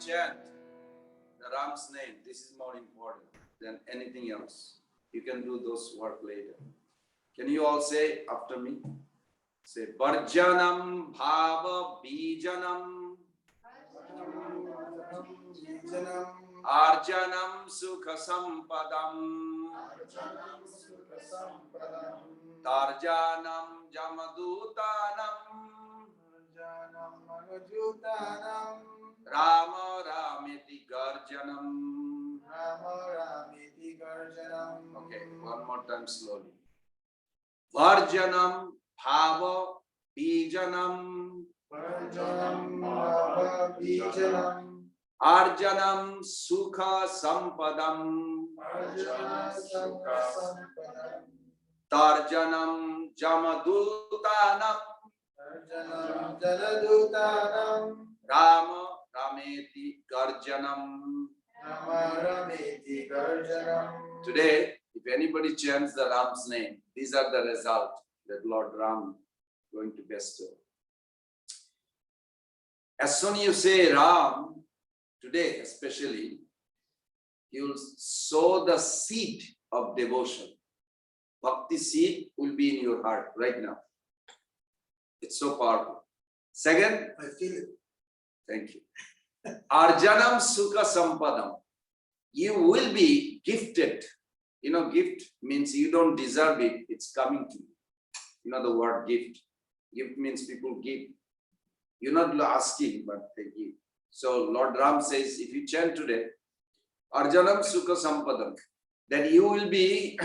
Chant the Ram's name. This is more important than anything else. You can do those work later. Can you all say after me? Say Varjanam Bhava Bijanam Arjanam Sukha Sampadam Tarjanam Jamadutanam Rama Rameti Garjanam. Okay, one more time slowly. Varjanam Bhava Bijanam Arjanam Sukha Sampadam Tarjanam Jamadutanam Rama Rameti Garjanam. Today, if anybody chants the Ram's name, these are the results that Lord Ram is going to bestow. As soon as you say Ram, today especially, you will sow the seed of devotion. Bhakti seed will be in your heart right now. It's so powerful. Second, I feel it. Thank you. Arjanam Sukha Sampadam. You will be gifted. You know, gift means you don't deserve it. It's coming to you. You know the word gift. Gift means people give. You're not asking, but they give. So Lord Ram says, if you chant today, Arjanam Sukha Sampadam, then you will be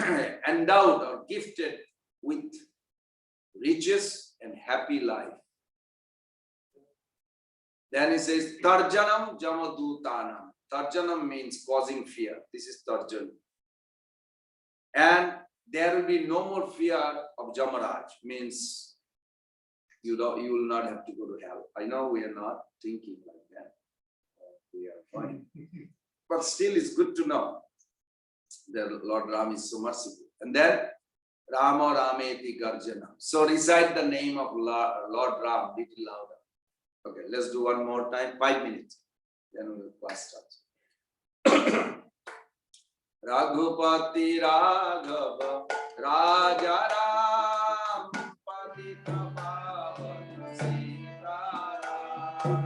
endowed or gifted with riches and happy life. Then he says, Tarjanam Jamadutanam. Tarjanam means causing fear. This is Tarjan. And there will be no more fear of Jamaraj. Means you will not have to go to hell. I know we are not thinking like that. We are fine. But still it's good to know that Lord Ram is so merciful. And then Rama Rameti Garjana. So recite the name of Lord Ram little louder. Okay, let's do one more time, 5 minutes. Then we will class start. Raghupati Raghava Raja Ram Patita Pavan Sita Ram.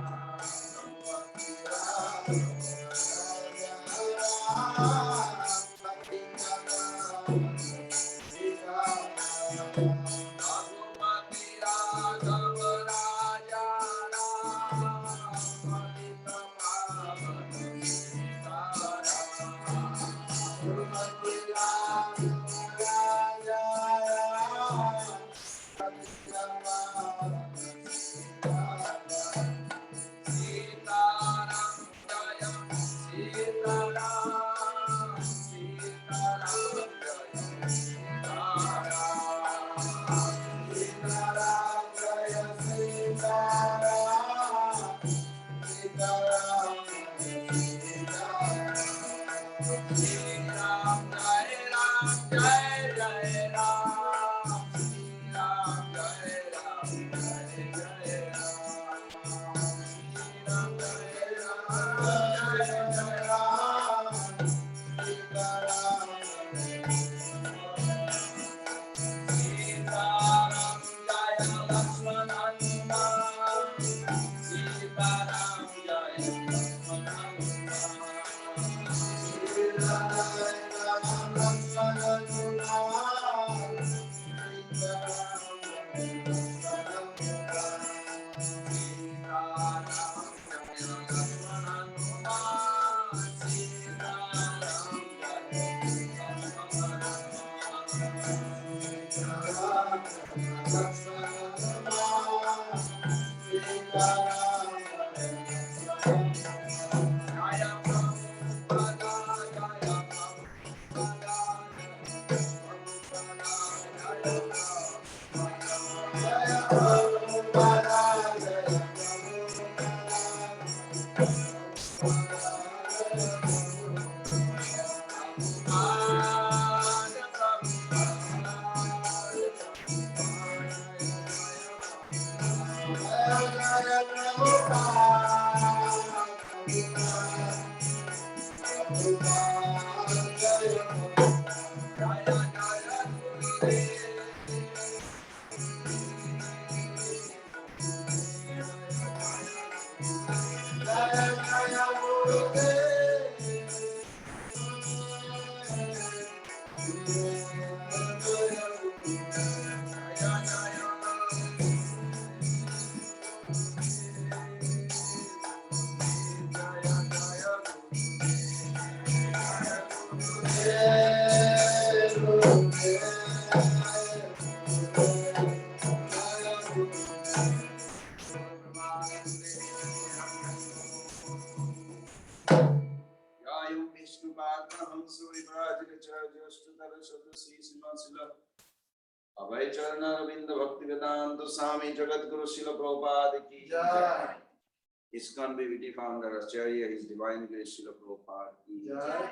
Abhay Charana Ravinda Bhakti Vedanta Swami Jagadguru Srila Prabhupada ki jai. ISKCON BBT founder Acharya, His Divine Grace Srila Prabhupada ki jai.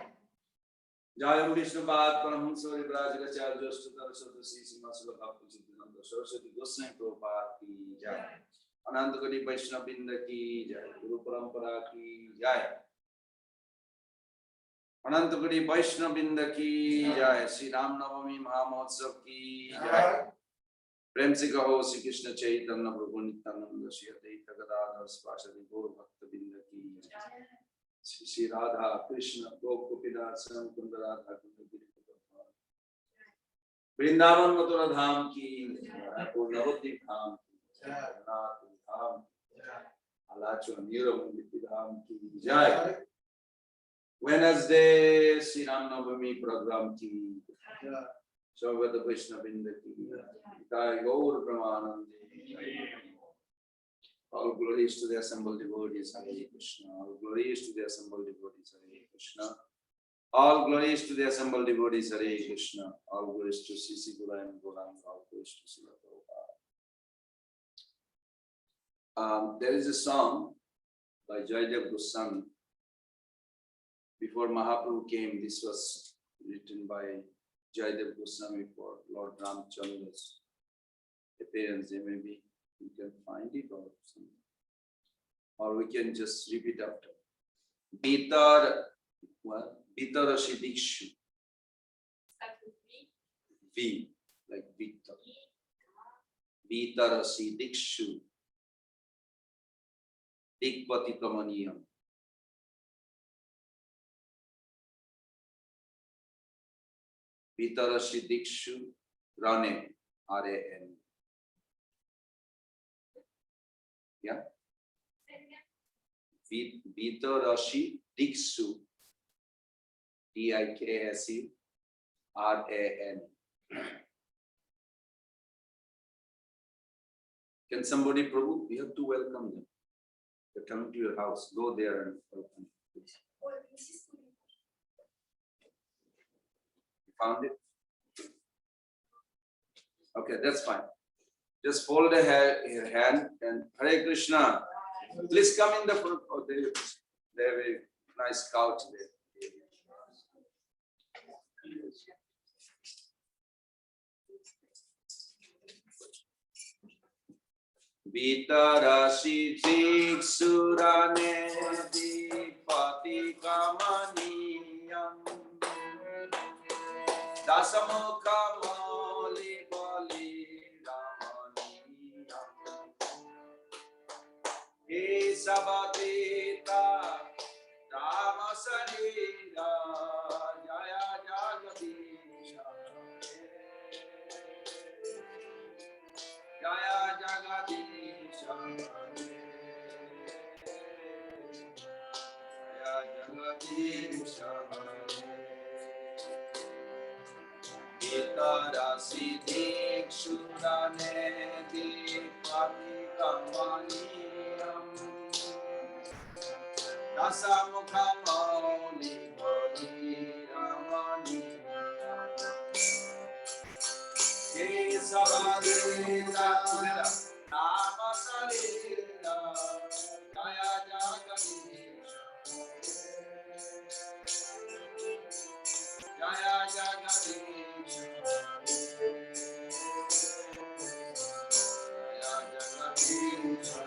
Jayam Vishnupad Paramahamsa Vibrajagacharya Jyoshtatar Sarvasi Sima Srila Bhakti Siddhanta Saraswati Goswami Prabhupada ki jai. Anantagati Vaishnavabinda ki jai. Guru Parampara ki jai. Anantagati Vaishnavabinda ki jai. Sri Ram Navami Mahamotsav ki jai. प्रेम से कहो श्री कृष्ण चैतन्य प्रभु नित्यानंद श्री अद्वैत गदाधर श्रीवासदि गौर भक्त बिंद की श्री श्री राधा कृष्ण गोपिनाथ मुकुंद राधा कुंद वृंदावन मथुरा धाम की नवद्वीप धाम की जगन्नाथ धाम आलाचल नीरव धाम की जय। Wednesday Shri Ram Navami programme की Swagata Vaishnavabinda ki jai. Gaur Brahmanande. All glories to the assembled devotees, Hare Krishna. All glories to the assembled devotees, Hare Krishna. All glories to the assembled devotees, Hare Krishna. All glories to Sisi Gura and Gauranga. All glories to Srila Prabhupada. There is a song by Jaydev Goswami. Before Mahaprabhu came, this was written by Jaydev Goswami for Lord Ramchandra's appearance. Maybe you can find it or something. Or we can just repeat after. Bitarashi Dikshu. V, like Vitar. Bitarashi Dikshu. Dikpati Kamaniyam. Vitarashi Dikshu Rane, R-A-N. Yeah? Vitarashi Dikshu, D-I-K-S-U, R-A-N. Can somebody, Prabhu, we have to welcome them. They're coming to your house. Go there and welcome them, please. Found it? Okay, that's fine. Just fold your hand and Hare Krishna. Please come in the front. Oh, they have a nice couch there. Vitarashi Surane Dipati Kamaniyam Dasamukha Moli Bali Ramaniyam Isabadita Rama Sarira Jaya Jagadisha Jaya Jagadisha Jaya Jagadisha Vitarasi Dikshurane Dipati Kamaniyam Dasamukha Mauli Bali Ramaniyam Kesavadita Nama Sarita Jaya Jagadisha Jaya Jagadisha Jaya Jagadisha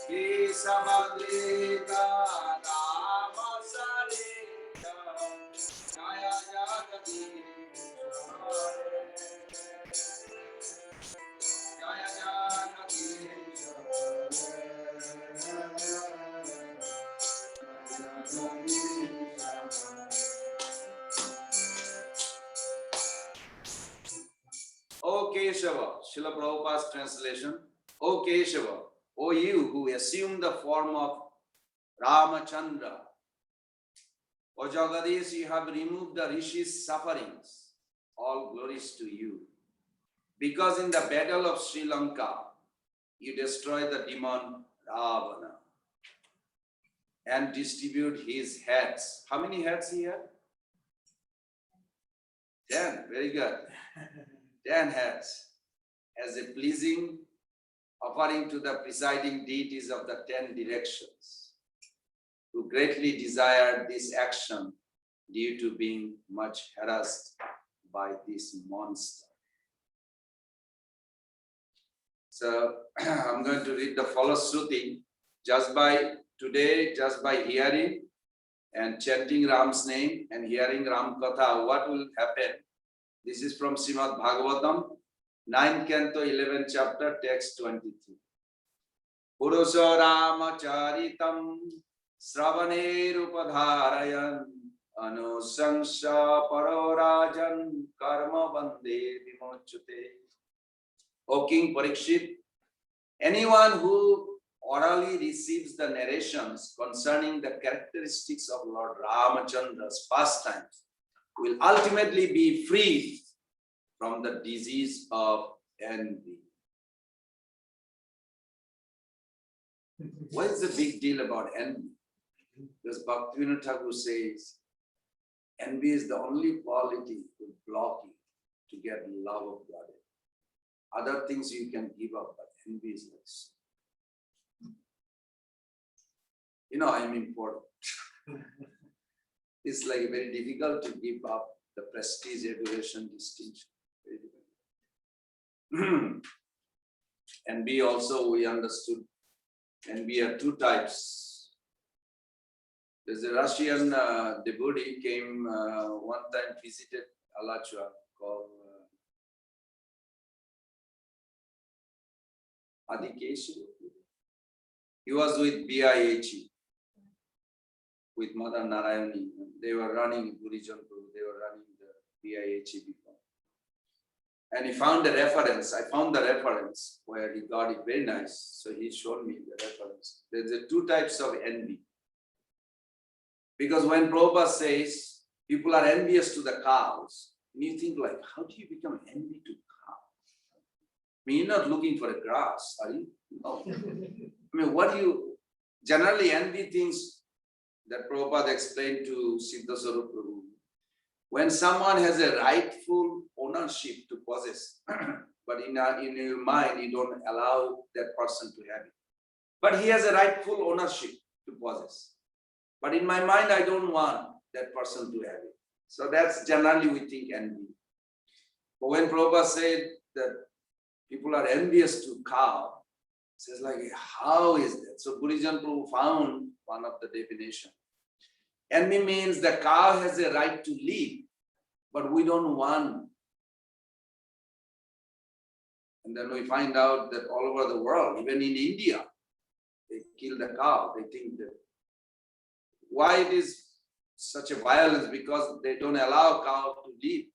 Kesavadita Nama Sarita Jaya Jagadisha Jaya Jagadisha O Keshava, Srila Prabhupada's translation. O Keshava, O you who assume the form of Ramachandra, O Jagadish, you have removed the Rishi's sufferings. All glories to you. Because in the battle of Sri Lanka, you destroy the demon Ravana and distribute his heads. How many heads he had? 10. Very good. 10 heads as a pleasing offering to the presiding deities of the 10 directions, who greatly desired this action due to being much harassed by this monster. So I'm going to read the Falashruti. Just by hearing and chanting Ram's name and hearing Ram Katha, what will happen? This is from Srimad Bhagavatam, 9th canto, 11th chapter, text 23. Purusha Ramacharitam Sravanerupadharayan Anusangsha Parorajan Karma Bande Vimochute. O King Parikshit, anyone who orally receives the narrations concerning the characteristics of Lord Ramachandra's pastimes will ultimately be freed from the disease of envy. What is the big deal about envy? Because Bhaktivinoda Thakur says, envy is the only quality to block you to get love of God. Other things you can give up, but envy is less. You know, I'm important. It's like very difficult to give up the prestige, adoration, distinction. Very difficult. Envy also, we understood. Envy are two types. There's a Russian devotee came one time, visited Alachua, called Adikeshi. He was with BIHE, with Mother Narayani. They were running Gurijan Prabhu, they were running the BIHE before. And he found the reference. I found the reference where he got it very nice. So he showed me the reference. There's two types of envy. Because when Prabhupada says people are envious to the cows, and you think like, how do you become envy to cows? I mean, you're not looking for a grass, are you? No. I mean, what do you generally envy things that Prabhupada explained to Siddha Swarup Prabhu? When someone has a rightful ownership to possess, but in your mind, you don't allow that person to have it. But he has a rightful ownership to possess. But in my mind, I don't want that person to have it. So that's generally we think envy. But when Prabhupada said that people are envious to cow, it says like, how is that? So Gurijan Prabhu found one of the definition. Envy means the cow has a right to live, but we don't want. And then we find out that all over the world, even in India, they kill the cow. They think that why it is such a violence, because they don't allow cow to live.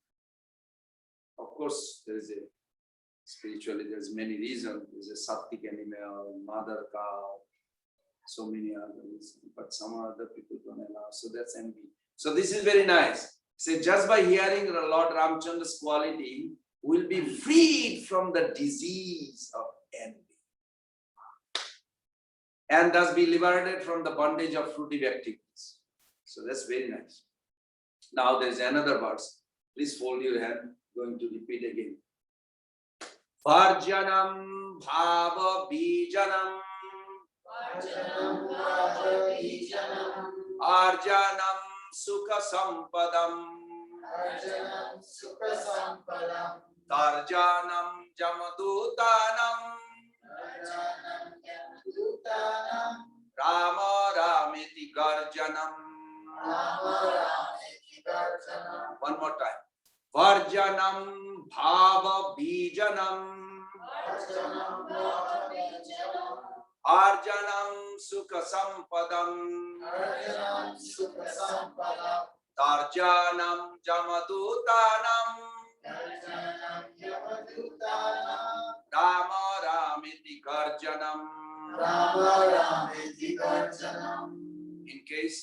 Of course, there is a spiritually, there's many reasons. There's a Sattvic animal, mother cow, so many others, but some other people don't allow. So that's envy. So this is very nice. So just by hearing Lord Ramachandra's quality, we'll be freed from the disease of envy. And thus be liberated from the bondage of fruitive activities. So that's very nice. Now there's another verse. Please fold your hand. Going to repeat again. Varjanam bhava bijanam. Arjanam sukha sampadam. Tarjanam jamadutanam. Rama ramiti garjanam. One more time. Varjanam bhava bijanam. Arjanam sukha sampadam. Tarjanam jamadutanam. Rama ramiti garjanam. In case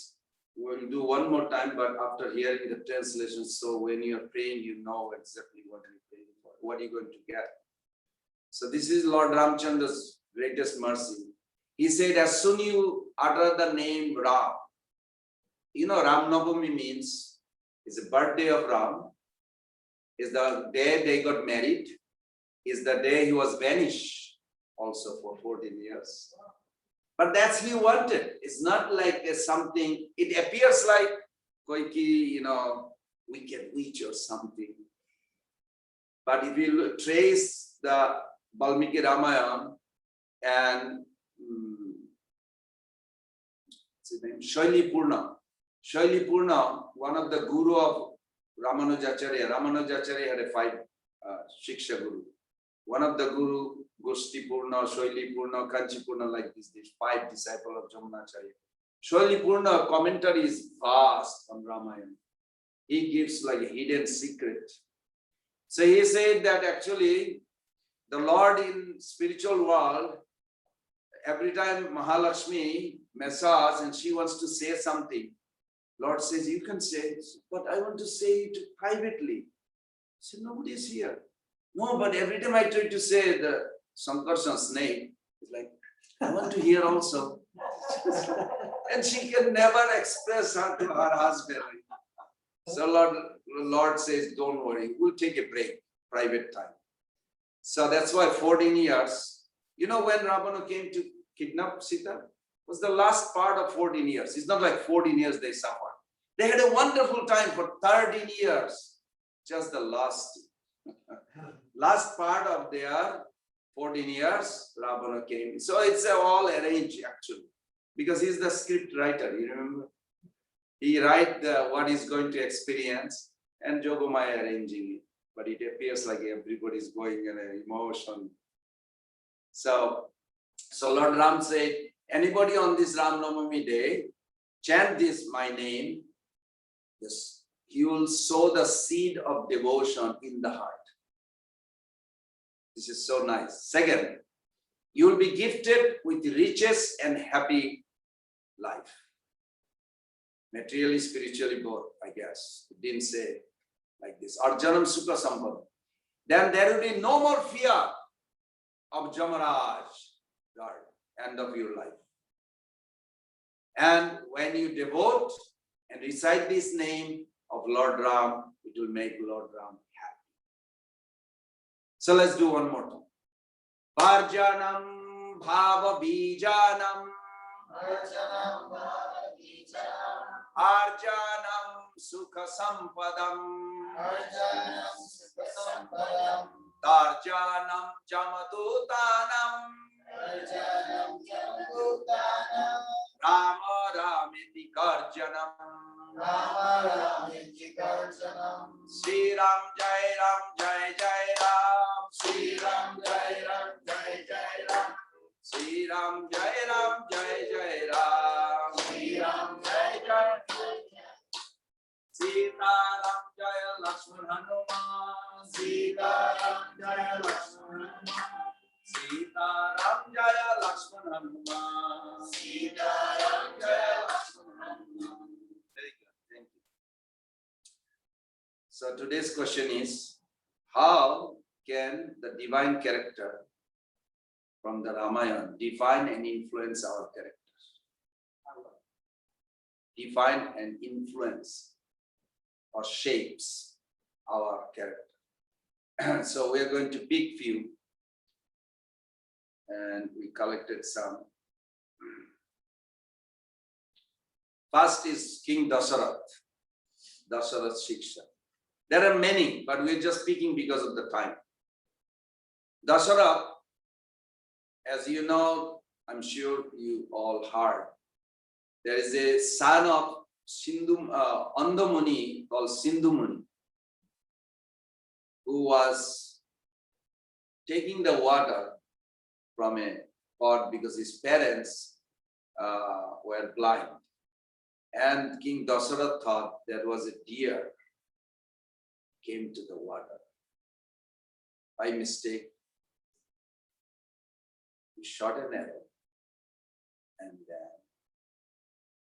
we'll do one more time, but after hearing the translation, so when you are praying, you know exactly what you're praying for. what are you going to get? So this is Lord Ramchandra's greatest mercy. He said, as soon you utter the name Ram, Ram Navami means it's the birthday of Ram, is the day they got married, is the day he was banished also for 14 years. But that's he wanted. It's not like something, it appears like Koiki, wicked witch or something. But if you trace the Valmiki Ramayana and what's his name? Shaili Purna, one of the guru of Ramanujacharya had a 5 Shiksha Guru. One of the guru, Goshti Purna, Shaili Purna, Kanchi Purna, like this 5 disciples of Jamunacharya. Shaili Purna commentary is vast on Ramayana. He gives like a hidden secret. So he said that actually the Lord in spiritual world, every time Mahalakshmi massage and she wants to say something, Lord says, you can say, but I want to say it privately. So nobody is here. No, but every time I try to say the Sankarshan's name, it's like, I want to hear also. And she can never express her to her husband. So Lord says, don't worry, we'll take a break, private time. So that's why 14 years, when Ravana came to kidnap Sita, was the last part of 14 years. It's not like 14 years they suffered. They had a wonderful time for 13 years. Just the last part of their 14 years, Ravana came. So it's all arranged actually, because he's the script writer, you remember? He writes what he's going to experience and Jogomaya arranging it. But it appears like everybody's going in an emotion. So Lord Ram said, anybody on this Ram Navami day, chant this, my name, yes, he will sow the seed of devotion in the heart. This is so nice. Second, you will be gifted with riches and happy life. Materially, spiritually, both, I guess. It didn't say like this. Arjanam Sukha Sampada. Then there will be no more fear of Jamaraj, God, end of your life. And when you devote and recite this name of Lord Ram, it will make Lord Ram happy. So let's do one more time. Varjanam Bhava Bijanam Arjanam Sukha Sampadam Tarjanam Jamadutanam Rama Ramiti Karjanam Sri Ram Jai Ram Jai Jai Ram Sri Ram Jai Ram Jai Jai Ram Sri Ram Jai Ram Jai Jai Ram Sri Ram Jai Jai Sita Ram Jaya Lakshman Hanuman Sita Ram Jaya Lakshman Hanuman Sita Ram Jaya Lakshman Hanuman Sita Ram Jaya Lakshman Hanuman. Very good, thank you. So today's question is, how can the divine character from the Ramayana define and influence our characters? Define and influence or shapes our character. So we are going to pick few, and we collected some. First is King Dasarath Shiksha. There are many, but we're just picking because of the time. Dasarath, as you know, I'm sure you all heard, there is a son of Andamuni called Sindhumuni, who was taking the water from a pot because his parents were blind. And King Dasarath thought there was a deer came to the water. By mistake, he shot an arrow, and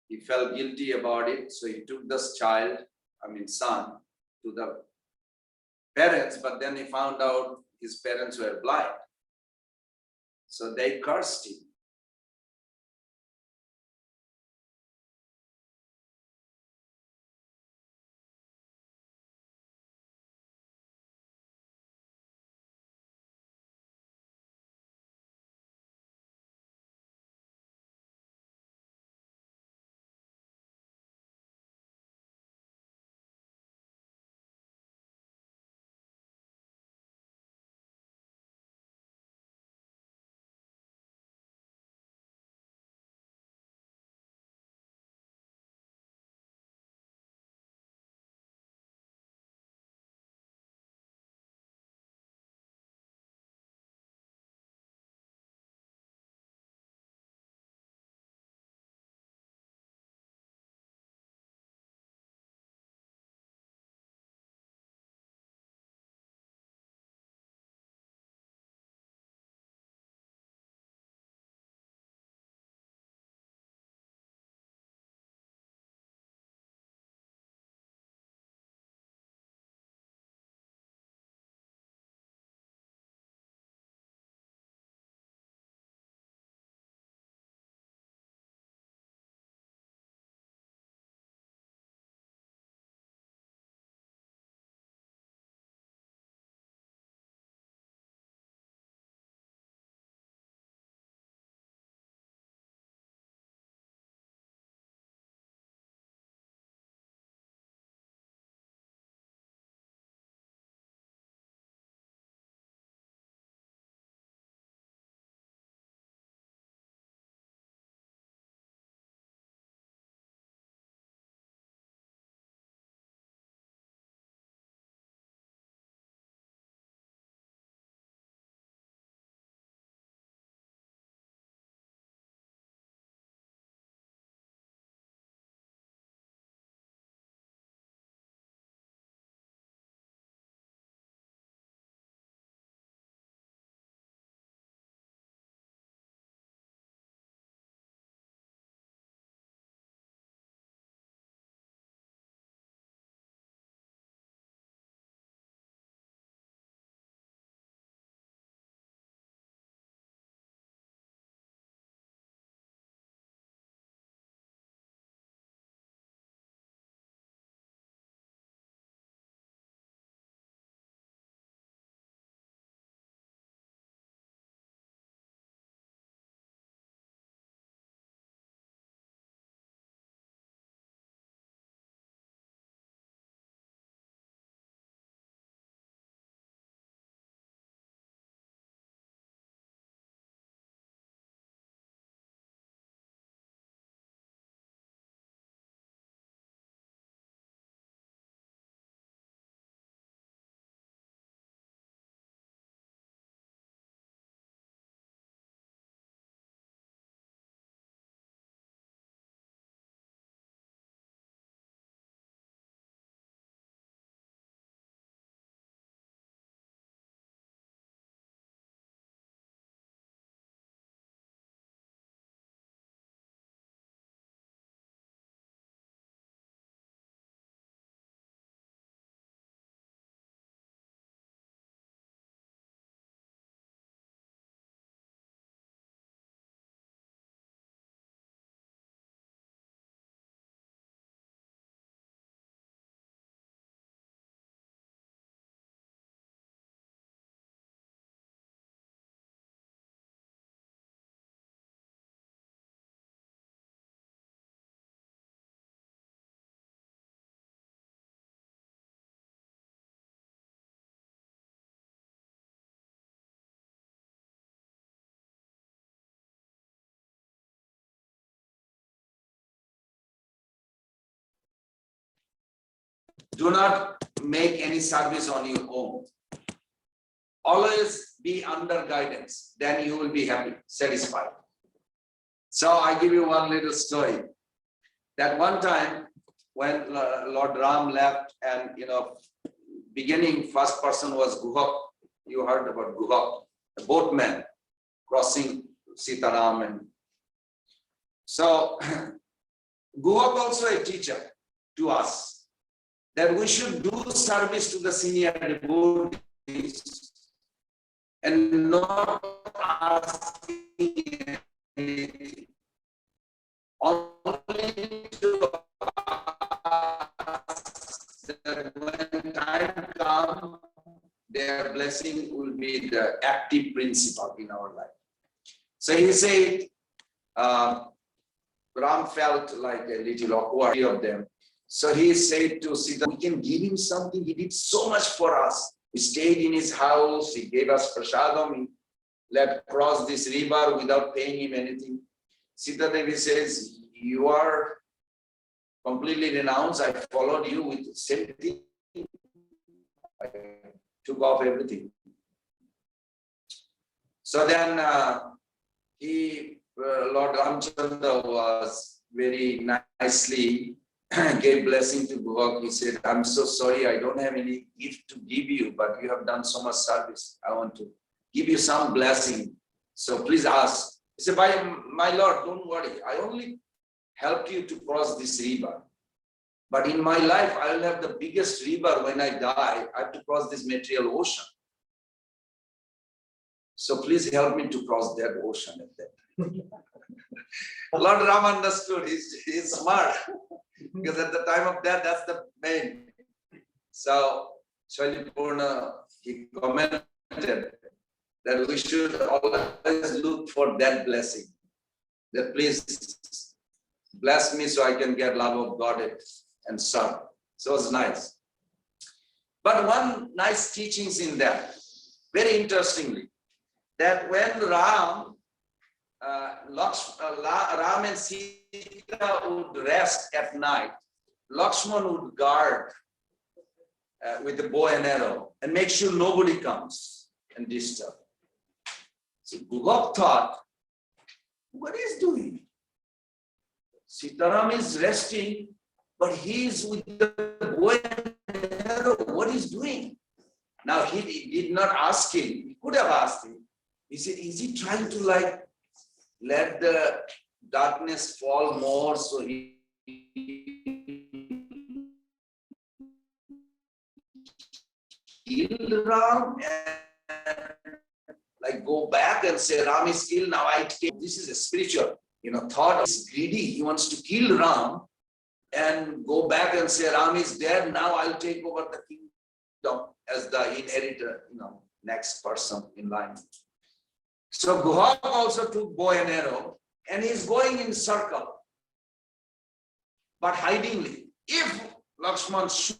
he felt guilty about it, so he took this son, to the parents, but then he found out his parents were blind. So they cursed him. Do not make any service on your own. Always be under guidance, then you will be happy, satisfied. So I give you one little story. That one time when Lord Ram left, and beginning first person was Guhak. You heard about Guhak, the boatman crossing Sitaram. And so Guhak also a teacher to us. that we should do service to the senior devotees and not asking anything. Only to ask that when time comes, their blessing will be the active principle in our life. So he said, Ram felt like a little awkward of them. So he said to Sita, we can give him something. He did so much for us. We stayed in his house. He gave us prasadam. He let cross this river without paying him anything. Sita Devi says, you are completely renounced. I followed you with the same thing. I took off everything. So then Lord Ramchandra was very nicely gave blessing to Govind. He said, I'm so sorry, I don't have any gift to give you, but you have done so much service. I want to give you some blessing. So please ask. He said, my Lord, don't worry. I only helped you to cross this river. But in my life, I will have the biggest river when I die. I have to cross this material ocean. So please help me to cross that ocean at that time. Lord Rama understood. He's smart. Because at the time of death, that's the main. So Shailipurna, he commented that we should always look for that blessing. That please bless me so I can get love of God and serve. So it was nice. But one nice teachings in that, very interestingly, that when Ram and Sita would rest at night, Lakshman would guard with the bow and arrow and make sure nobody comes and disturb. So Govind thought, what is doing? Sitaram is resting, but he is with the bow and arrow. What is doing? Now he did not ask him. He could have asked him. He said, is he trying to let the darkness fall more so he killed Ram and go back and say Ram is killed, now I take. This is a spiritual, thought is greedy. He wants to kill Ram and go back and say Ram is dead, now I'll take over the kingdom as the inheritor, next person in line. So Govind also took bow and arrow and he's going in circle, but hidingly. If Lakshman shoot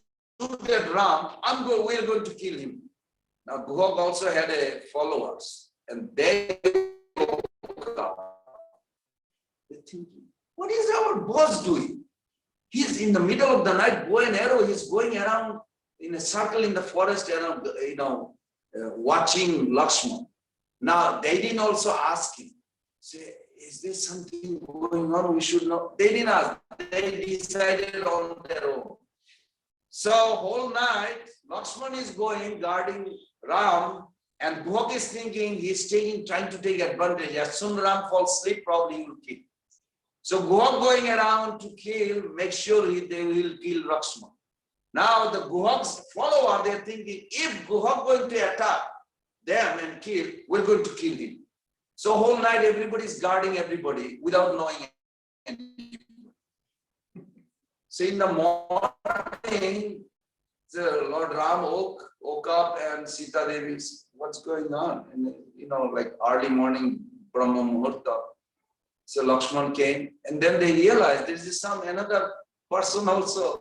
at Ram, we're going to kill him. Now Govind also had followers and they woke up. They're thinking, what is our boss doing? He's in the middle of the night, bow and arrow, he's going around in a circle in the forest around, watching Lakshman. Now, they didn't also ask him, say, is there something going on? We should know. They didn't ask. They decided on their own. So, whole night, Lakshman is going, guarding Ram, and Govind is thinking, he's trying to take advantage. As soon as Ram falls asleep, probably he will kill. So, Govind going around to kill, make sure they will kill Lakshman. Now, the Govind's follower, they're thinking, if Govind going to attack them and kill, we're going to kill him. So whole night everybody's guarding everybody without knowing anything. So in the morning, the Lord Ram woke up and Sita Devi, what's going on? And early morning Brahma Muhurta. So Lakshman came and then they realized there is another person also.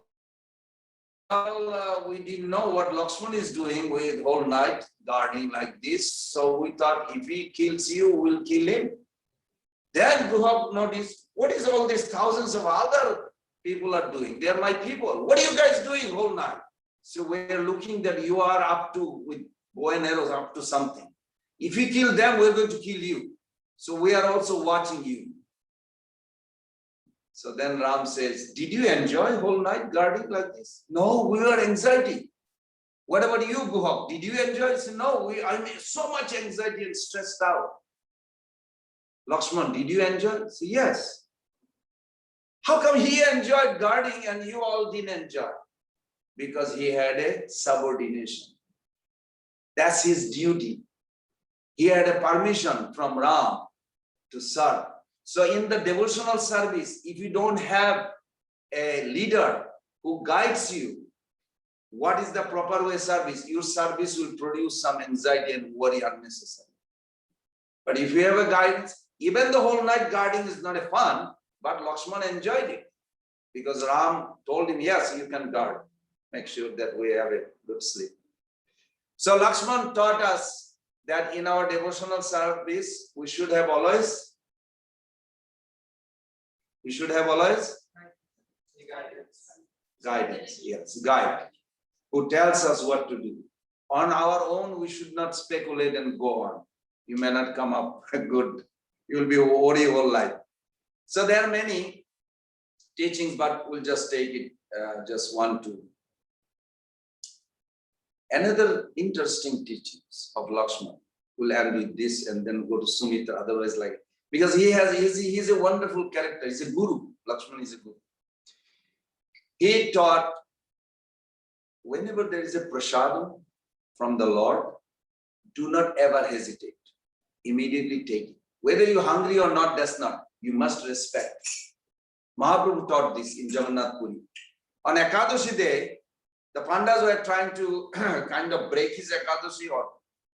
Well, we didn't know what Lakshman is doing with whole night guarding like this. So we thought if he kills you, we'll kill him. Then Govind noticed, what is all these thousands of other people are doing? They are my people. What are you guys doing whole night? So we're looking that you are up to, with bow and arrows, up to something. If you kill them, we're going to kill you. So we are also watching you. So then Ram says, did you enjoy whole night guarding like this? No, we were anxiety. What about you, Govind? Did you enjoy? He said, no, I'm so much anxiety and stressed out. Lakshman, did you enjoy? He said, yes. How come he enjoyed guarding and you all didn't enjoy? because he had a subordination. That's his duty. He had a permission from Ram to serve. So in the devotional service, if you don't have a leader who guides you, what is the proper way service? Your service will produce some anxiety and worry unnecessary. But if you have a guidance, even the whole night guarding is not a fun, but Lakshman enjoyed it because Ram told him, yes, you can guard. Make sure that we have a good sleep. So Lakshman taught us that in our devotional service, we should have always guidance. Yes, guide, who tells us what to do. On our own, we should not speculate and go on. You may not come up good. You will be worried all life. So there are many teachings, but we'll just take it just one, two. Another interesting teachings of Lakshman. We'll end with this and then go to Sumitra. Otherwise, because he's a wonderful character. He's a guru. Lakshman is a guru. He taught, whenever there is a prasadam from the Lord, do not ever hesitate. Immediately take it. Whether you're hungry or not, that's not. You must respect. Mahaprabhu taught this in Jagannath Puri. On Ekadashi day, the Pandas were trying to kind of break his Ekadashi or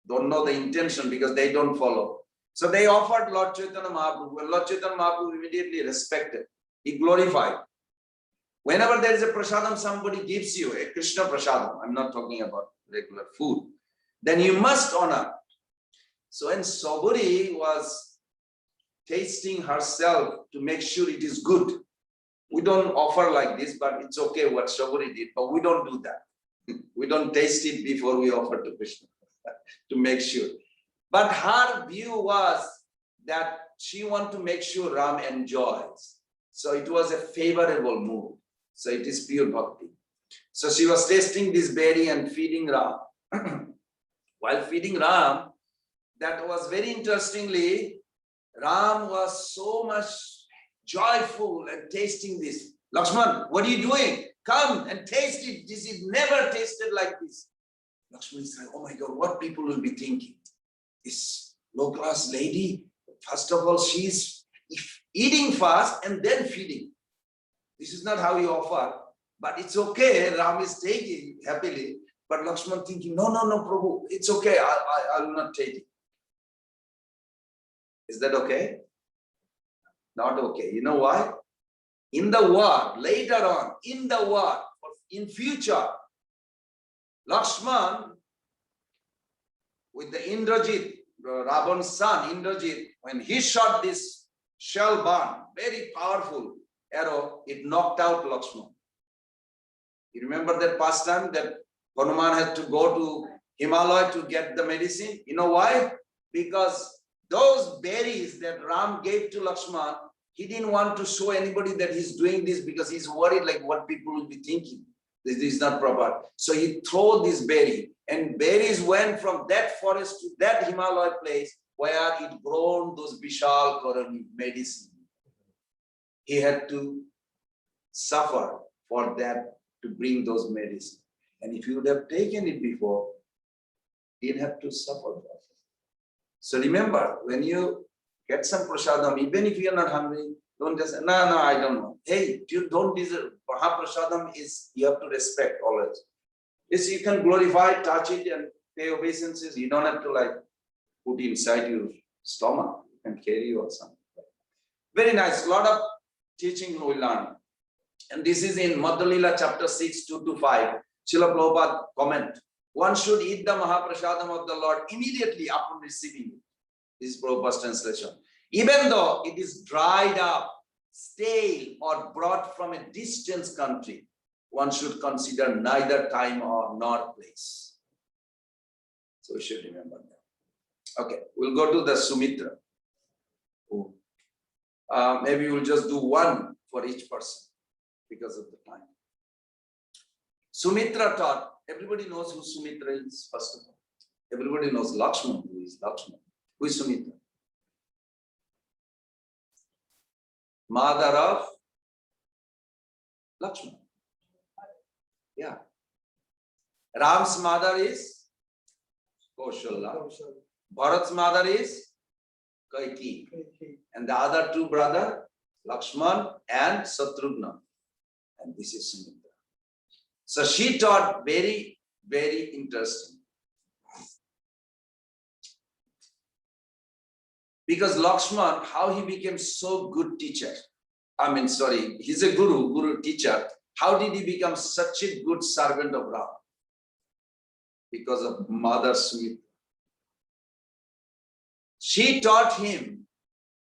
don't know the intention because they don't follow. So they offered Lord Chaitanya Mahaprabhu, and Lord Chaitanya Mahaprabhu immediately respected. He glorified. Whenever there is a prasadam, somebody gives you a Krishna prasadam, I'm not talking about regular food, then you must honor. So when Soburi was tasting herself to make sure it is good, we don't offer like this, but it's okay what Soburi did, but we don't do that. We don't taste it before we offer to Krishna to make sure. But her view was that she wanted to make sure Ram enjoys. So it was a favorable mood. So it is pure bhakti. So she was tasting this berry and feeding Ram. While feeding Ram, that was very interestingly, Ram was so much joyful and tasting this. Lakshman, what are you doing? Come and taste it. This is never tasted like this. Lakshman is like, oh my God, what people will be thinking? This low-class lady, first of all, she's eating fast and then feeding. This is not how you offer, but it's okay. Ram is taking happily, but Lakshman thinking, no, Prabhu, it's okay. I will not take it. Is that okay? Not okay. You know why? In the war, later on, in the war, in future, Lakshman, with the Indrajit, Ravan's son, Indrajit, when he shot this shell barn, very powerful arrow, it knocked out Lakshman. You remember that past time that Hanuman had to go to Himalaya to get the medicine? You know why? Because those berries that Ram gave to Lakshman, he didn't want to show anybody that he's doing this because he's worried like what people will be thinking. This is not proper. So he threw this berry, and berries went from that forest to that Himalaya place where it grown those Vishal Karani medicine. He had to suffer for that to bring those medicine. And if you would have taken it before, he didn't have to suffer for it. So remember, when you get some prasadam, even if you are not hungry, don't just say, no, I don't know. Hey, you don't deserve. Mahaprasadam is, you have to respect always. Yes, you can glorify, touch it and pay obeisances. You don't have to put inside your stomach and carry or something. Very nice. A lot of teaching we learn. And this is in Madhya chapter 6, 2-5. Srila Prabhupada comment. One should eat the Mahaprasadam of the Lord immediately upon receiving it. This is Prabhupada's translation. Even though it is dried up, stale, or brought from a distant country, one should consider neither time nor place. So we should remember that. Okay, we'll go to the Sumitra. Maybe we'll just do one for each person because of the time. Sumitra taught, everybody knows who Sumitra is, first of all. Everybody knows Lakshman, who is Lakshman. Who is Sumitra? Mother of Lakshman. Yeah. Ram's mother is Kaushalya. Bharat's mother is Kaikeyi. And the other two brothers, Lakshman and Shatrugna. And this is Sumitra. So she taught very, very interesting. Because Lakshman, how he became so good teacher. He's a guru teacher. How did he become such a good servant of Rama? Because of Mother Sumitra. She taught him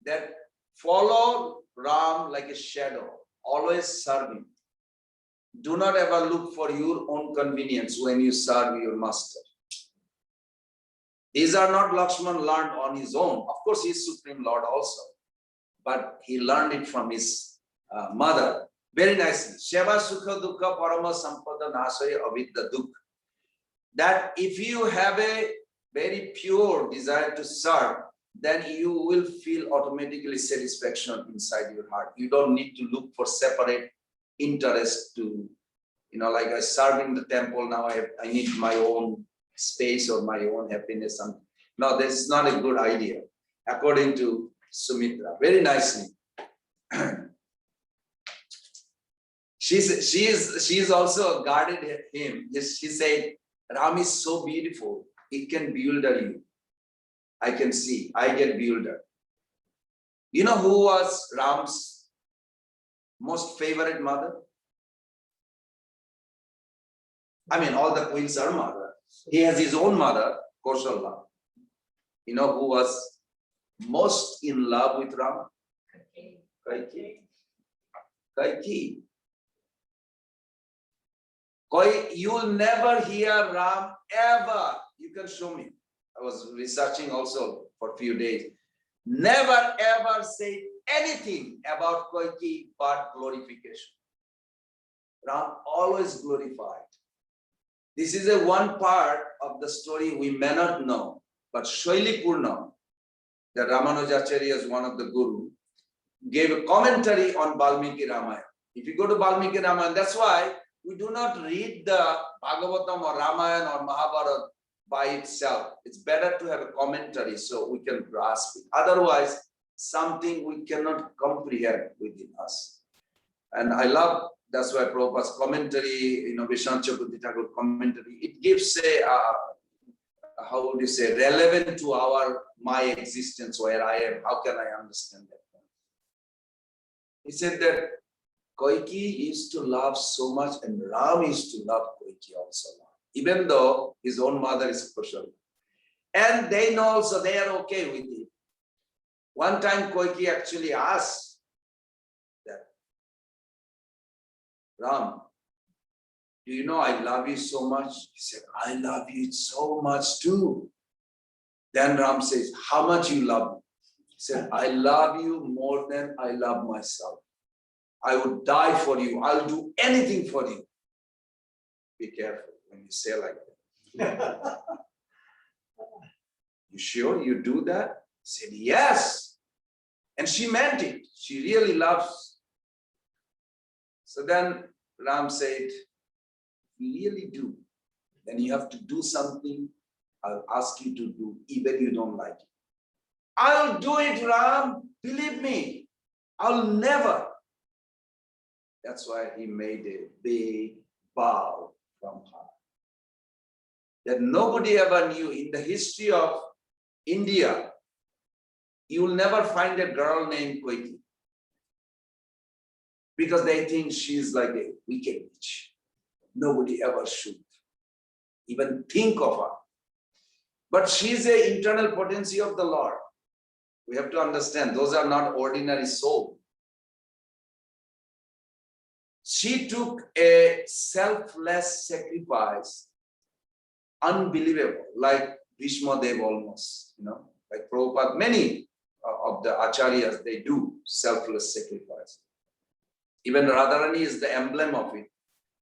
that follow Ram like a shadow, always serve him. Do not ever look for your own convenience when you serve your master. These are not Lakshman learned on his own. Of course, he is Supreme Lord also. But he learned it from his mother. Very nicely. Sheva Sukha Dukkha Parama Sampada Nasaya Avidya Dukkha. That if you have a very pure desire to serve, then you will feel automatically satisfaction inside your heart. You don't need to look for separate interest to, like I serve in the temple, now I need my own space or my own happiness. No, this is not a good idea, according to Sumitra. Very nicely. She is also guarded him. She said, Ram is so beautiful, it can bewilder you. I can see, I get bewildered. You know who was Ram's most favorite mother? All the queens are mother. He has his own mother, Kaushalya. You know who was most in love with Rama? Kaikeyi. You will never hear Ram ever. You can show me. I was researching also for a few days. Never ever say anything about Kaikeyi but glorification. Ram always glorified. This is a one part of the story we may not know, but Shailipurna, the Ramanujacharya is one of the guru, gave a commentary on Valmiki Ramayana. If you go to Valmiki Ramayana, that's why we do not read the Bhagavatam or Ramayana or Mahabharata by itself. It's better to have a commentary so we can grasp it. Otherwise, something we cannot comprehend within us. And I love, that's why Prabhupada's commentary, Vishwanath Chakravarti Thakur commentary, it gives how would you say, relevant to my existence, where I am. How can I understand that? He said that Kaikeyi used to love so much, and Ram used to love Kaikeyi also, even though his own mother is Kaushalya. And they know also, they are okay with it. One time Kaikeyi actually asked that, Ram, do you know I love you so much? He said, I love you so much too. Then Ram says, how much you love me? He said, I love you more than I love myself. I would die for you. I'll do anything for you. Be careful when you say like that. You sure you do that? He said, yes. And she meant it. She really loves. So then Ram said, you really do. Then you have to do something I'll ask you to do, even you don't like it. I'll do it, Ram. Believe me. I'll never. That's why he made a big bow from her. That nobody ever knew in the history of India, you will never find a girl named Kaikeyi. Because they think she's like a wicked witch. Nobody ever should even think of her. But she's an internal potency of the Lord. We have to understand, those are not ordinary souls. She took a selfless sacrifice, unbelievable, like Bhishma Dev almost, like Prabhupada, many of the acharyas, they do selfless sacrifice. Even Radharani is the emblem of it,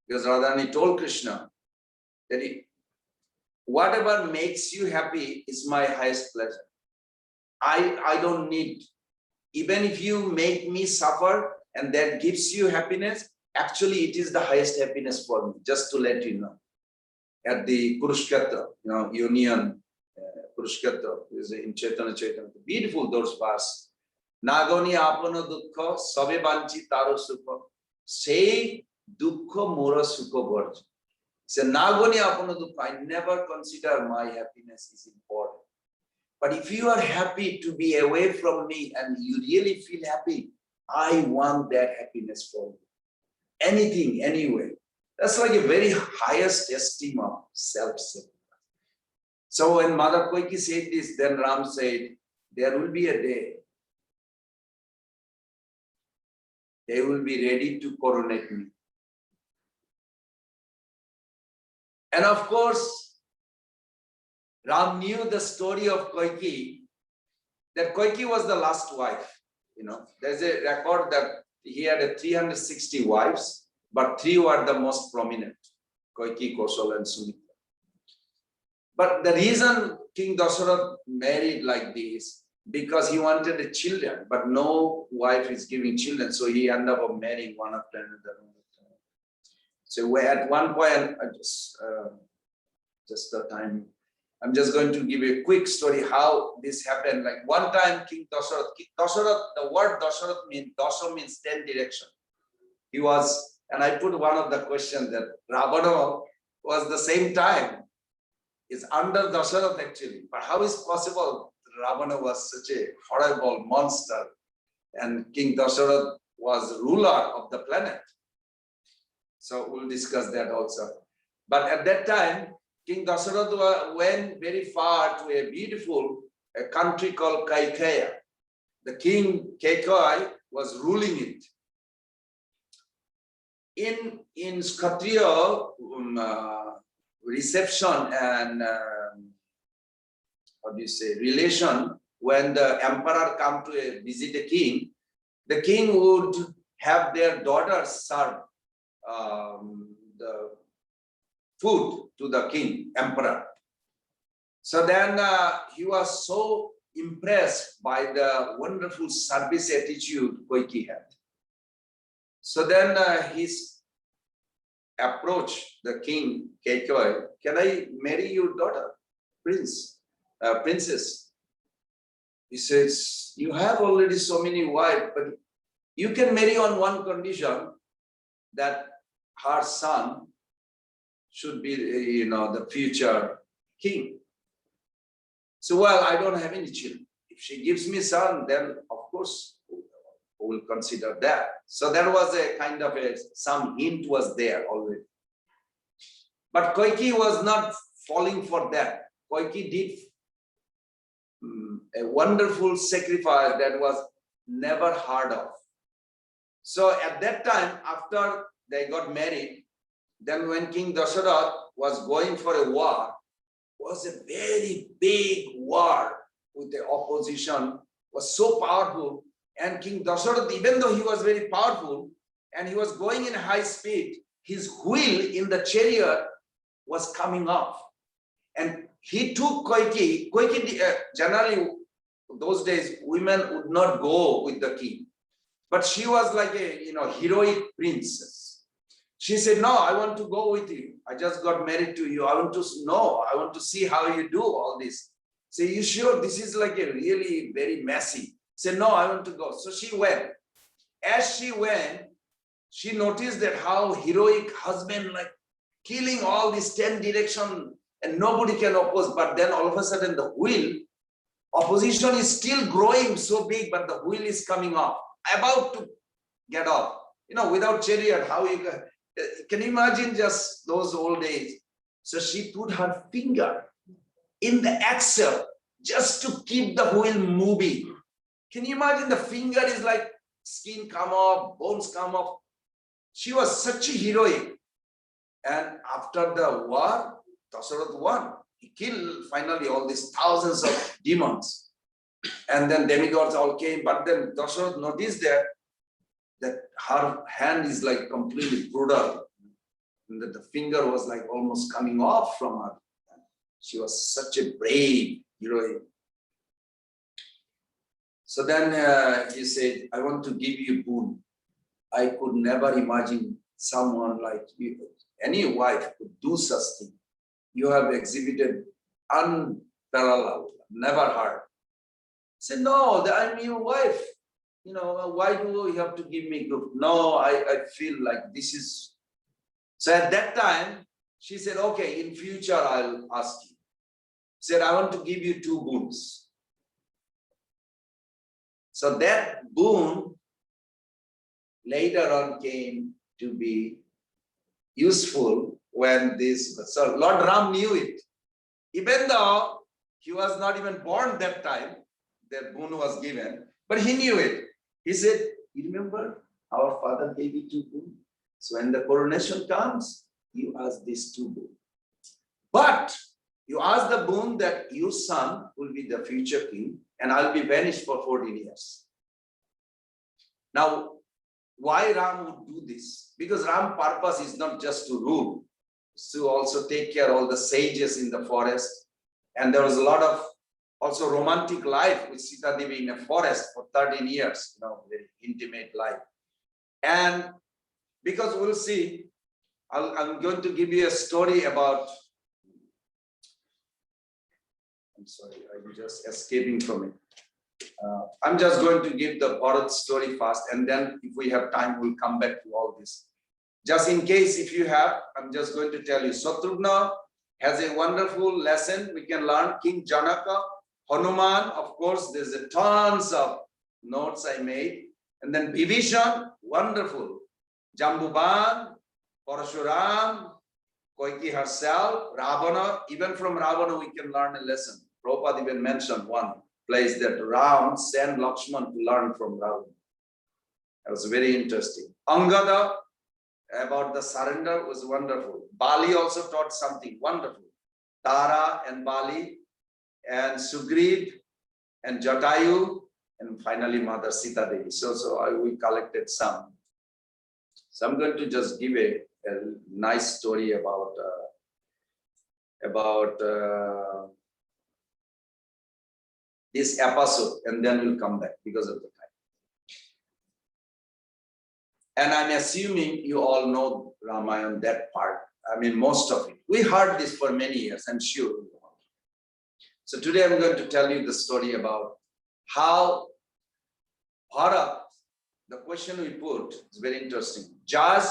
because Radharani told Krishna that whatever makes you happy is my highest pleasure. I don't need, even if you make me suffer and that gives you happiness, actually it is the highest happiness for me, just to let you know. at the Kurukshetra, Union Kurukshetra is in Chaitanya Chaitanya. Beautiful those verse. Nagoni apano dukkha sabe banchi taro sukha sei dukkha mora sukha bharj. So Nagoni apano dukkha, I never consider my happiness is important. But if you are happy to be away from me and you really feel happy, I want that happiness for you. Anything, anyway. That's like a very highest esteem of self-sacrifice. So when Mother Koiki said this, then Ram said, there will be a day they will be ready to coronate me. And of course, Ram knew the story of Koiki, that Koiki was the last wife. There's a record that he had 360 wives, but 3 were the most prominent, Koiki, Kosal, and Sumitra. But the reason King Dasharatha married like this, because he wanted a children, but no wife is giving children, so he ended up marrying one after another. So at one point, just the time, I'm just going to give you a quick story how this happened. Like one time, King Dasharatha, the word Dasharatha means, Dasha means 10 direction. He was, and I put one of the questions that Ravana was the same time. It's under Dasharatha actually. But how is possible Ravana was such a horrible monster and King Dasharatha was ruler of the planet? So we'll discuss that also. But at that time, King Dasharatha went very far to a beautiful country called Kaikeya. The king Kekai was ruling it. In Kshatriya reception and relation, when the emperor come to visit the king would have their daughters serve the food to the king, emperor. So then he was so impressed by the wonderful service attitude Koiki had. So then he approached the king, Keikoi, can I marry your daughter, princess? He says, you have already so many wives, but you can marry on one condition, that her son should be, the future king. So, well, I don't have any children. If she gives me son, then of course we'll consider that. So that was a kind of some hint was there already. But Koiki was not falling for that. Koiki did a wonderful sacrifice that was never heard of. So at that time, after they got married, then when King Dasharatha was going for a war, was a very big war with the opposition, was so powerful. And King Dasharatha, even though he was very powerful and he was going in high speed, his wheel in the chariot was coming off. And he took Koiki. Koiki, generally, those days, women would not go with the king. But she was like a heroic princess. She said, no, I want to go with you. I just got married to you. I want to know. I want to see how you do all this. Say, you sure? This is like a really very messy. Say, no, I want to go. So she went. As she went, she noticed that how heroic husband, like killing all these 10 direction and nobody can oppose. But then all of a sudden the wheel, opposition is still growing so big, but the wheel is coming off, about to get off. Without chariot, how you can you imagine just those old days? So she put her finger in the axle just to keep the wheel moving. Can you imagine the finger is like skin come off, bones come off. She was such a heroic. And after the war, Dasharatha won. He killed finally all these thousands of demons. And then demigods all came. But then Dasharatha noticed that her hand is like completely brutal. And that the finger was like almost coming off from her. She was such a brave heroine. So then he said, I want to give you boon. I could never imagine someone like you, any wife could do such thing. you have exhibited unparalleled, never heard. Say, no, I'm your wife. You know, why do you have to give me gift? No, I feel like this is. So at that time, she said, okay, in future, I'll ask you. Said, I want to give you 2 boons. So that boon later on came to be useful when this, so Lord Ram knew it. Even though he was not even born that time, that boon was given, but he knew it. He said, you remember our father gave you 2 boon. So when the coronation comes, you ask these 2 boon. But you ask the boon that your son will be the future king and I'll be banished for 14 years. Now, why Ram would do this? Because Ram's purpose is not just to rule, it's to also take care of all the sages in the forest. And there was a lot of also romantic life with Sita Devi in a forest for 13 years, you know, very intimate life. And because we'll see, I'm going to give you a story about, I'm sorry, I'm just escaping from it. I'm just going to give the Bharat story first, and then if we have time, we'll come back to all this. Just in case if you have, I'm just going to tell you. Shatrugna has a wonderful lesson we can learn. King Janaka, Hanuman, of course, there's a tons of notes I made. And then Bibhishan, wonderful. Jambuban, Parashuram, Koiki herself, Ravana, even from Ravana we can learn a lesson. Prabhupada even mentioned one place that Ram sent Lakshman to learn from Ravana. That was very interesting. Angada, about the surrender, was wonderful. Bali also taught something wonderful. Tara and Bali, and Sugriv, and Jatayu, and finally Mother Sita Devi. We collected some. So I'm going to just give a nice story about this episode, and then we'll come back because of the time. And I'm assuming you all know Ramayana, that part. I mean, most of it. We heard this for many years, I'm sure. So today I'm going to tell you the story about how Bharat, the question we put is very interesting. Judge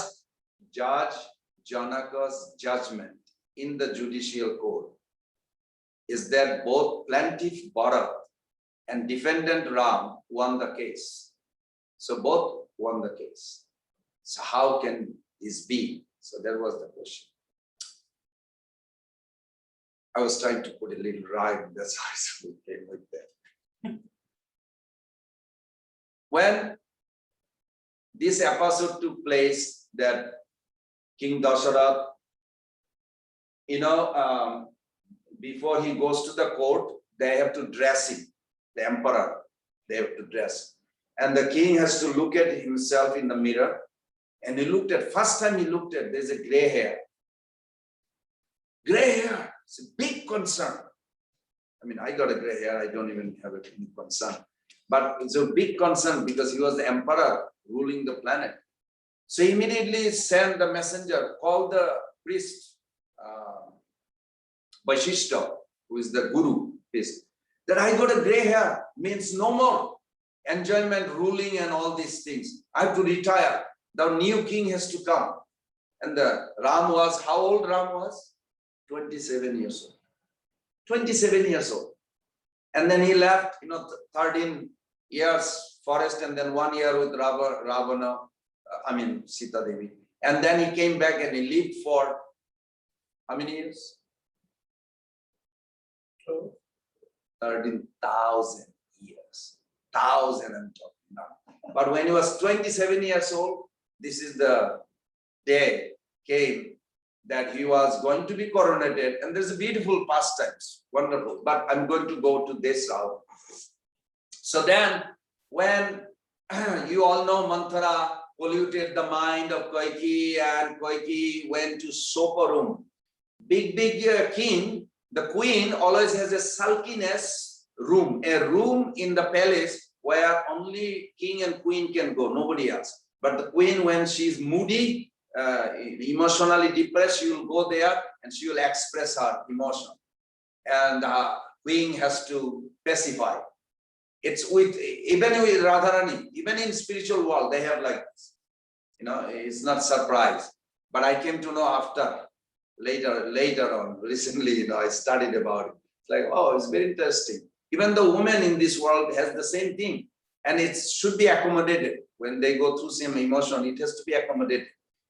Janaka's judgment in the judicial court is that both plaintiff Bharat and defendant Ram won the case. So both won the case. So how can this be? So that was the question. I was trying to put a little rhyme, that's why it came like that. When this episode took place, that King Dasharatha, before he goes to the court, they have to dress him, the emperor, they have to dress. And the king has to look at himself in the mirror. And he looked at, first time he looked at, there's a gray hair. Gray hair, it's a big concern. I mean, I got a gray hair, I don't even have any concern. But it's a big concern because he was the emperor ruling the planet. So he immediately sent the messenger, called the priest, Vashishta, who is the guru priest, that I got a gray hair, means no more enjoyment, ruling and all these things. I have to retire. The new king has to come. And the Ram was, how old Ram was? 27 years old. 27 years old. And then he left, 13 years forest and then 1 year with Ravana, Sita Devi. And then he came back and he lived for how many years? 13,000 years. 1,000 I'm talking now. But when he was 27 years old, this is the day came that he was going to be coronated, and there's a beautiful pastimes, wonderful. But I'm going to go to this route. So then, when you all know Manthara polluted the mind of Koiki, and Koiki went to Sopa room. Big king, the queen always has a sulkiness room, a room in the palace where only king and queen can go, nobody else. But the queen, when she's moody, emotionally depressed, she will go there and she will express her emotion. And queen has to pacify. It's with, even with Radharani, even in spiritual world, they have like this. It's not surprise. But I came to know after, later on, recently, I studied about it. It's like, oh, it's very interesting. Even the woman in this world has the same thing. And it should be accommodated. When they go through some emotion, it has to be accommodated.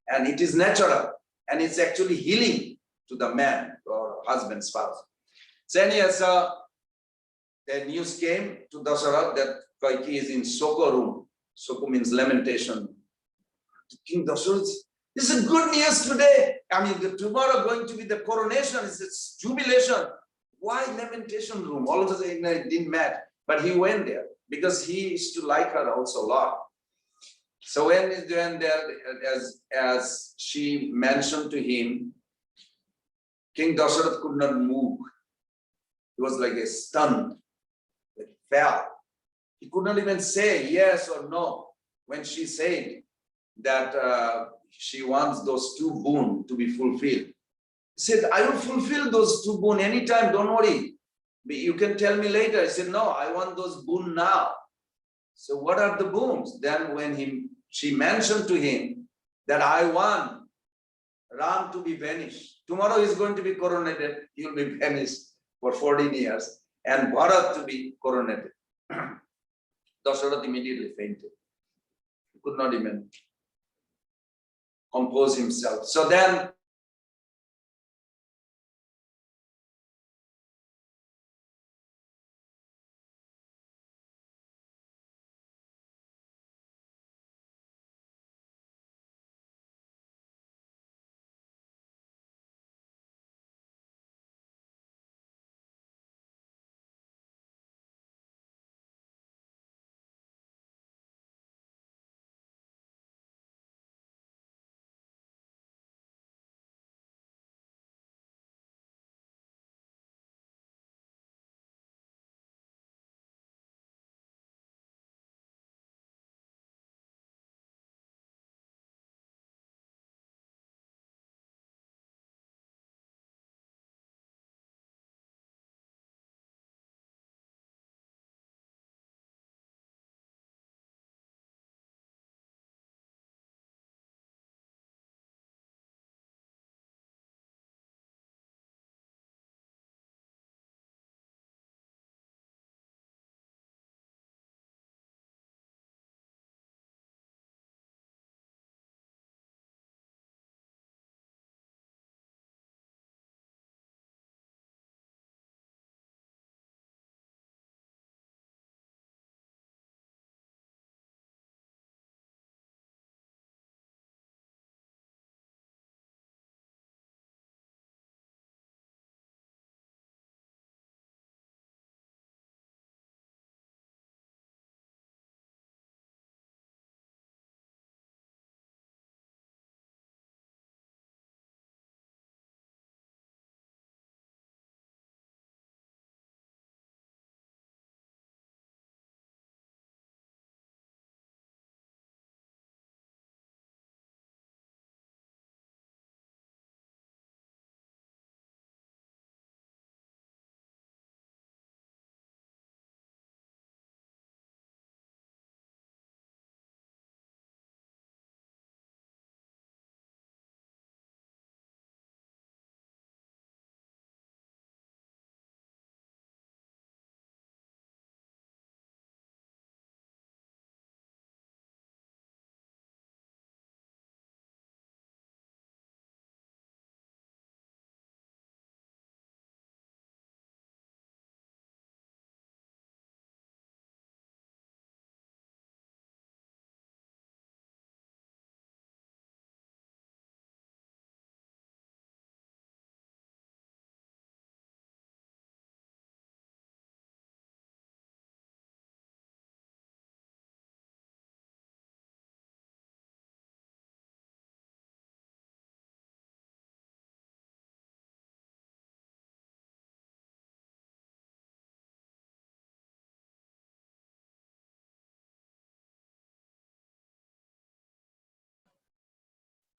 And it is natural. And it's actually healing to the man or husband, spouse. So anyways, the news came to Dasharatha that Kaikeyi is in Soko room. Soko means lamentation. King Dasharatha, this is good news today. I mean, tomorrow going to be the coronation. It's jubilation. Why lamentation room? All of a sudden it didn't matter. But he went there because he used to like her also a lot. So when he went there, as she mentioned to him, King Dasharatha could not move. He was like a stunned, like fell. He could not even say yes or no when she said that she wants those two boon to be fulfilled. He said, I will fulfill those two boon anytime, don't worry. You can tell me later. He said, no, I want those boon now. So what are the boons? Then when she mentioned to him that I want Ram to be vanished. Tomorrow he is going to be coronated. He will be vanished for 14 years. And Bharat to be coronated. Dasharatha immediately fainted. He could not even compose himself. So then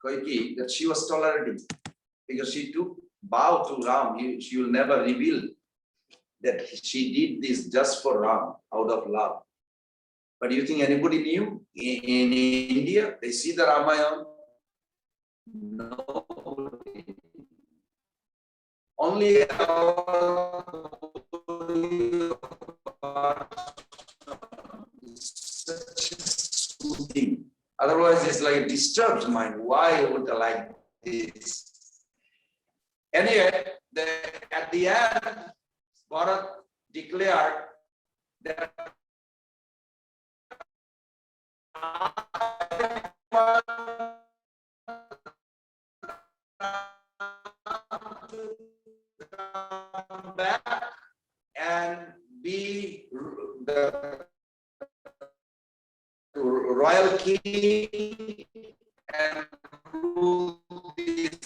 Kaikeyi that she was tolerating because she took vow to Ram. She will never reveal that she did this just for Ram out of love. But do you think anybody knew in India? They see the Ramayana. No. Only such a soothing. Otherwise, it's like a disturbed mind. Why would I like this? Anyway, at the end, Bharat declared that come back and be the royal king and rule this.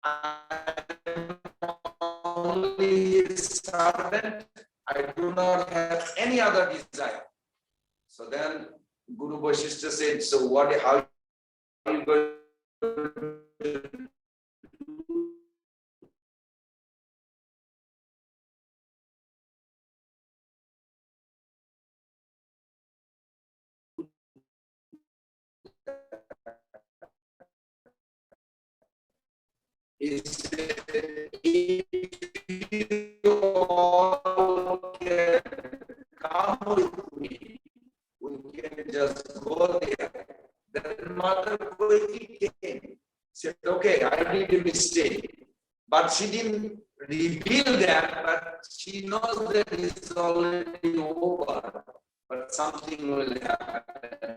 I'm only his servant. I do not have any other desire. So then Guru Vasishtha said, so what, how are you going to do? He said, if you all can come with me, we can just go there. Then Mother Koiki came, said, okay, I did a mistake. But she didn't reveal that, but she knows that it's already over. But something will happen.